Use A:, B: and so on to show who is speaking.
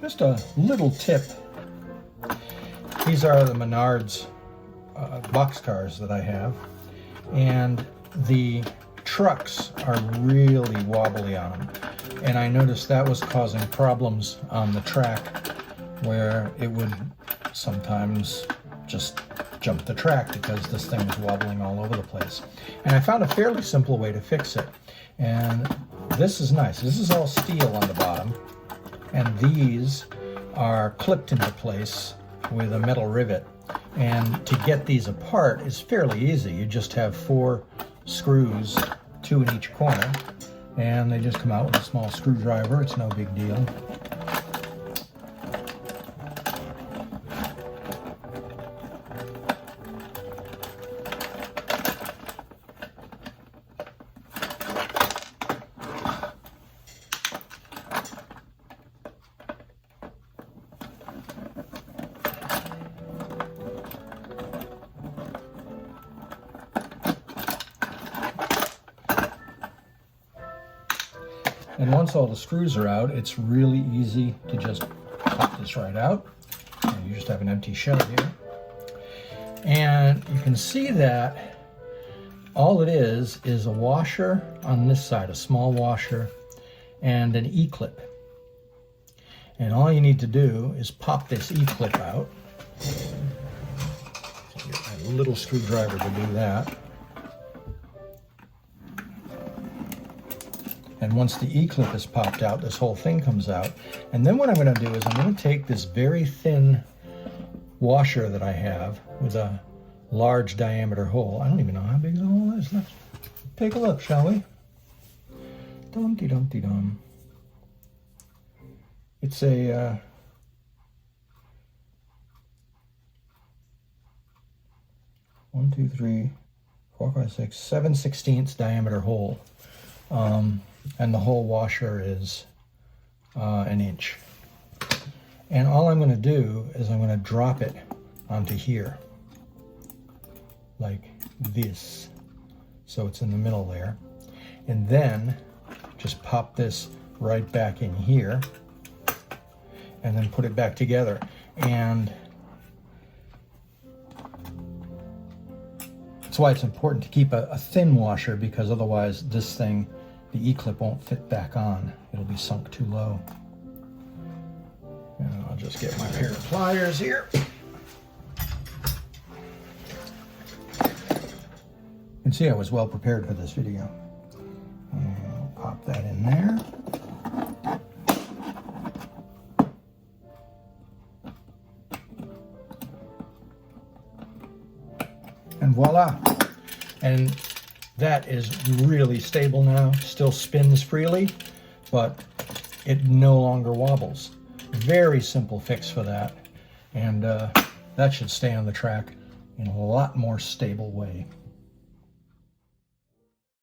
A: Just a little tip. These are the Menards boxcars that I have, and the trucks are really wobbly on them. And I noticed that was causing problems on the track where it would sometimes just jump the track because this thing was wobbling all over the place. And I found a fairly simple way to fix it. And this is nice. This is all steel on the bottom, and these are clipped into place with a metal rivet. And to get these apart is fairly easy. You just have 4 screws, 2 in each corner, and they just come out with a small screwdriver. It's no big deal. And once all the screws are out, it's really easy to just pop this right out. And you just have an empty shell here. And you can see that all it is a washer on this side, a small washer, and an E-clip. And all you need to do is pop this E-clip out. Get a little screwdriver to do that. And once the E-clip is popped out, this whole thing comes out. And then what I'm going to do is I'm going to take this very thin washer that I have with a large diameter hole. I don't even know how big the hole is. Let's take a look, shall we? Dum-de-dum-de-dum. It's a 7/16 diameter hole. And the whole washer is an inch. And all I'm going to do is I'm going to drop it onto here, like this, so it's in the middle there. And then just pop this right back in here, and then put it back together. And that's why it's important to keep a thin washer, because otherwise this thing, the E-clip, won't fit back on. It'll be sunk too low. And I'll just get my pair of pliers here. You can see I was well prepared for this video. And I'll pop that in there. And voila. And that is really stable now. Still spins freely, but it no longer wobbles. Very simple fix for that. And that should stay on the track in a lot more stable way.